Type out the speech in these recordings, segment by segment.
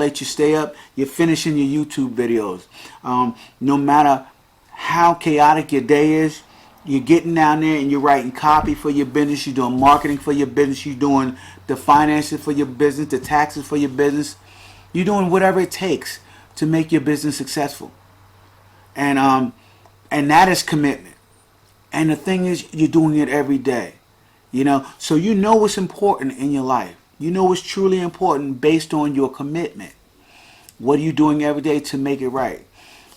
late you stay up, you're finishing your YouTube videos. No matter how chaotic your day is, you're getting down there and you're writing copy for your business. You're doing marketing for your business. You're doing the finances for your business, the taxes for your business. You're doing whatever it takes to make your business successful. And that is commitment. And the thing is, you're doing it every day. So you know what's important in your life. You know what's truly important based on your commitment. What are you doing every day to make it right?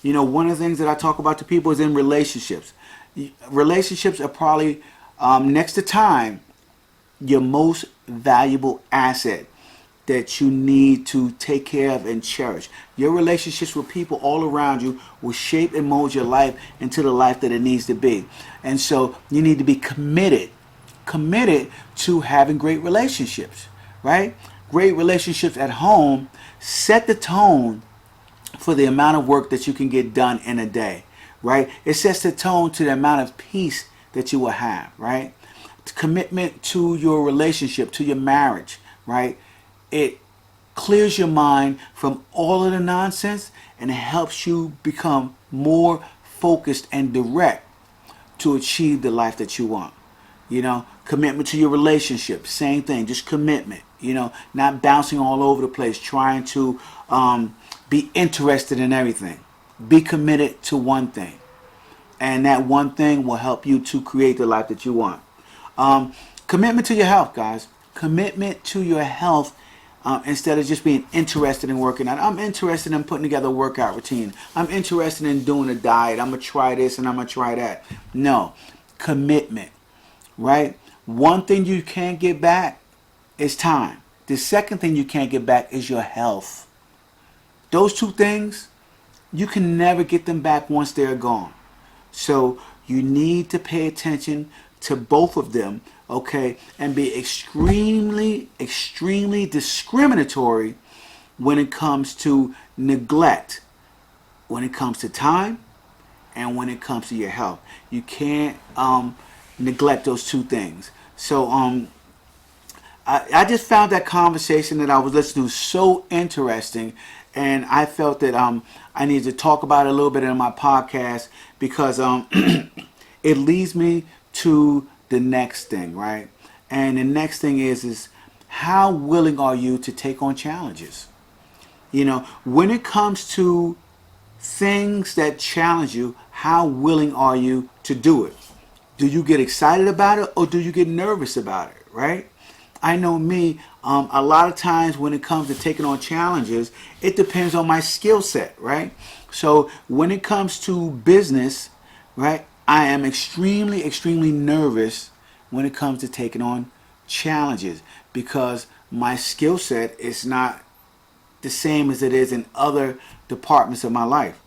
One of the things that I talk about to people is in relationships. Relationships are probably, next to time, your most valuable asset that you need to take care of and cherish. Your relationships with people all around you will shape and mold your life into the life that it needs to be. And so you need to be committed to having great relationships, right? Great relationships at home set the tone for the amount of work that you can get done in a day, right? It sets the tone to the amount of peace that you will have, right? Commitment to your relationship, to your marriage, right? It clears your mind from all of the nonsense and it helps you become more focused and direct to achieve the life that you want. Commitment to your relationship, same thing, just commitment, not bouncing all over the place, trying to be interested in everything. Be committed to one thing. And that one thing will help you to create the life that you want. Commitment to your health, guys. Commitment to your health instead of just being interested in working out. I'm interested in putting together a workout routine. I'm interested in doing a diet. I'm going to try this and I'm going to try that. No. Commitment, right? One thing you can't get back is time. The second thing you can't get back is your health. Those two things, you can never get them back once they're gone. So you need to pay attention to both of them, okay, and be extremely, extremely discriminatory when it comes to neglect, when it comes to time, and when it comes to your health. You can't neglect those two things. So I just found that conversation that I was listening to so interesting, and I felt that I needed to talk about it a little bit in my podcast because it leads me to the next thing, right? And the next thing is how willing are you to take on challenges? When it comes to things that challenge you, how willing are you to do it? Do you get excited about it or do you get nervous about it, right? I know me, a lot of times when it comes to taking on challenges, it depends on my skill set, right? So when it comes to business, right, I am extremely, extremely nervous when it comes to taking on challenges because my skill set is not the same as it is in other departments of my life.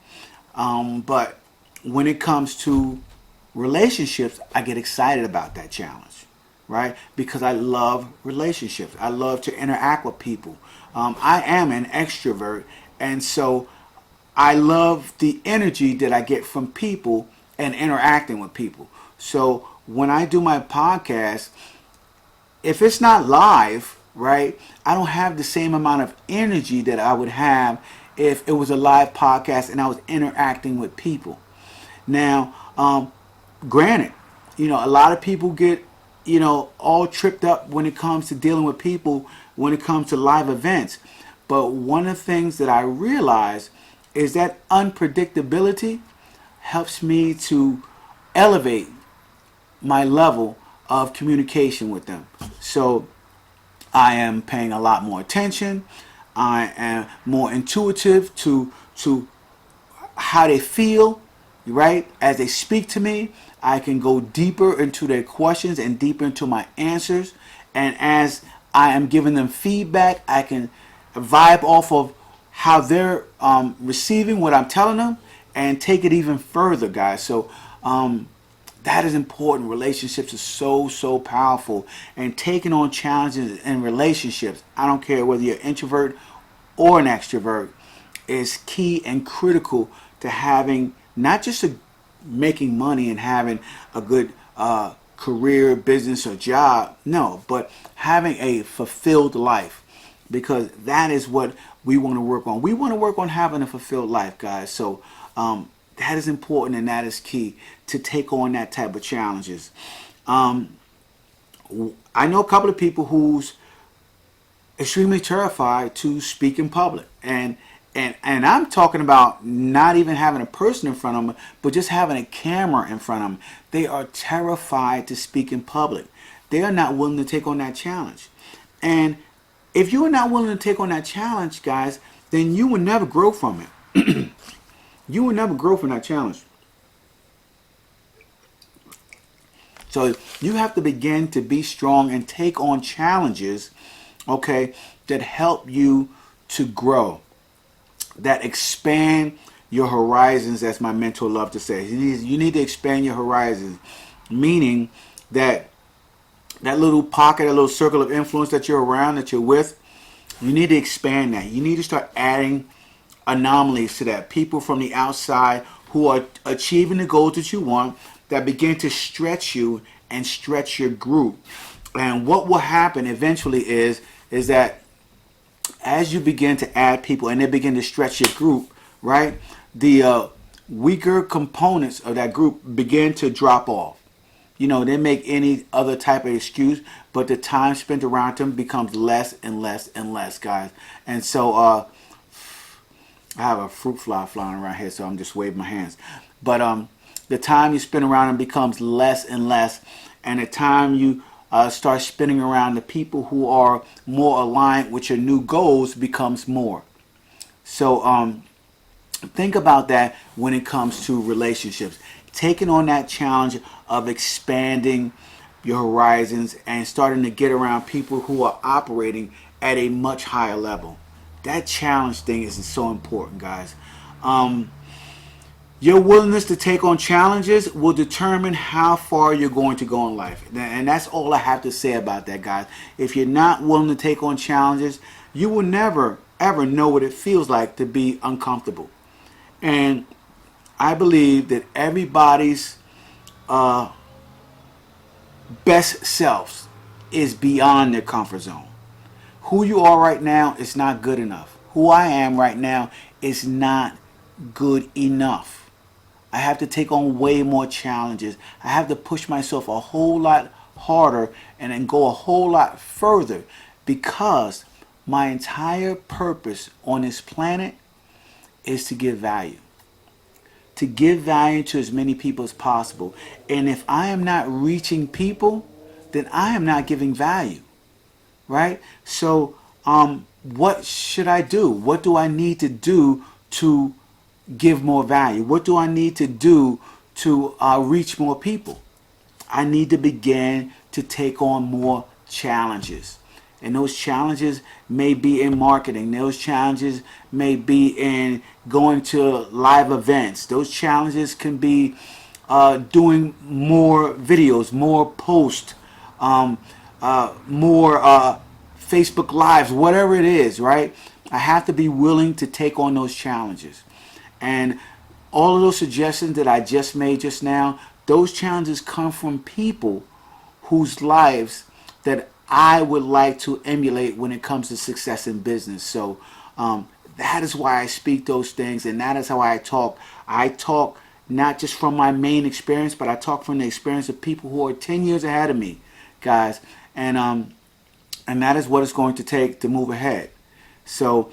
But when it comes to relationships, I get excited about that challenge, right? Because I love relationships. I love to interact with people. I am an extrovert, and so I love the energy that I get from people and interacting with people. So when I do my podcast, if it's not live, right, I don't have the same amount of energy that I would have if it was a live podcast and I was interacting with people. Now, granted, a lot of people get, all tripped up when it comes to dealing with people, when it comes to live events. But one of the things that I realize is that unpredictability helps me to elevate my level of communication with them. So I am paying a lot more attention. I am more intuitive to how they feel, right? As they speak to me, I can go deeper into their questions and deeper into my answers. And as I am giving them feedback, I can vibe off of how they're receiving what I'm telling them and take it even further, guys. So that is important. Relationships are so powerful. And taking on challenges in relationships, I don't care whether you're an introvert or an extrovert, is key and critical to having not just making money and having a good career, business, or job, no, but having a fulfilled life. because that is what we want to work on. We want to work on having a fulfilled life, guys. So that is important, and that is key to take on that type of challenges. Um, I know a couple of people who's extremely terrified to speak in public, and I'm talking about not even having a person in front of them, but just having a camera in front of them. They are terrified to speak in public. They are not willing to take on that challenge. And if you are not willing to take on that challenge, guys, then you will never grow from it. You will never grow from that challenge. So you have to begin to be strong and take on challenges, okay, that help you to grow, that expand your horizons, as my mentor loved to say. You need to expand your horizons, meaning that that little pocket, that little circle of influence that you're around, that you're with, you need to expand that. You need to start adding anomalies to that. People from the outside who are achieving the goals that you want, that begin to stretch you and stretch your group. And what will happen eventually is that as you begin to add people and they begin to stretch your group, right, the weaker components of that group begin to drop off. They make any other type of excuse, but the time spent around them becomes less and less and less, guys. And so I have a fruit fly flying around here, so I'm just waving my hands. But the time you spend around them becomes less and less, and the time you start spending around the people who are more aligned with your new goals becomes more. So think about that when it comes to relationships. Taking on that challenge of expanding your horizons and starting to get around people who are operating at a much higher level. That challenge thing is so important, guys. Your willingness to take on challenges will determine how far you're going to go in life. And that's all I have to say about that, guys. If you're not willing to take on challenges, you will never, ever know what it feels like to be uncomfortable. And I believe that everybody's best selves is beyond their comfort zone. Who you are right now is not good enough. Who I am right now is not good enough. I have to take on way more challenges. I have to push myself a whole lot harder and then go a whole lot further, because my entire purpose on this planet is to give value. To give value to as many people as possible. And if I am not reaching people, then I am not giving value. Right? So what should I do? What do I need to do to give more value? What do I need to do to reach more people? I need to begin to take on more challenges. And those challenges may be in marketing. Those challenges may be in going to live events. Those challenges can be doing more videos, more posts, more Facebook Lives, whatever it is, right? I have to be willing to take on those challenges. And all of those suggestions that I just made just now, those challenges come from people whose lives that I would like to emulate when it comes to success in business. So that is why I speak those things, and that is how I talk. I talk not just from my main experience, but I talk from the experience of people who are 10 years ahead of me, guys. And that is what it's going to take to move ahead. So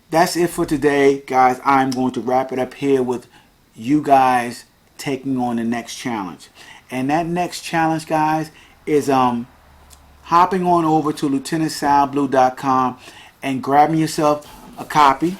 that's it for today, guys. I'm going to wrap it up here with you guys taking on the next challenge. And that next challenge, guys, is hopping on over to lieutenantsalblue.com and grabbing yourself a copy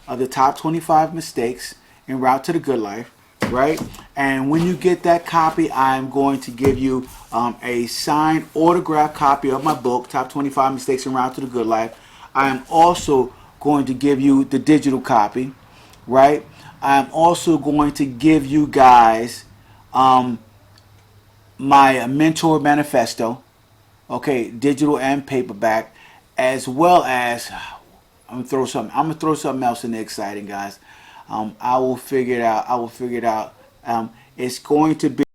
of the top 25 mistakes en route to the good life, right? And when you get that copy, I'm going to give you a signed autographed copy of my book, Top 25 Mistakes en Route to the Good Life. I am also going to give you the digital copy, right? I'm also going to give you guys my mentor manifesto, okay, digital and paperback, as well as I'm gonna throw something else in there exciting, guys. I will figure it out. It's going to be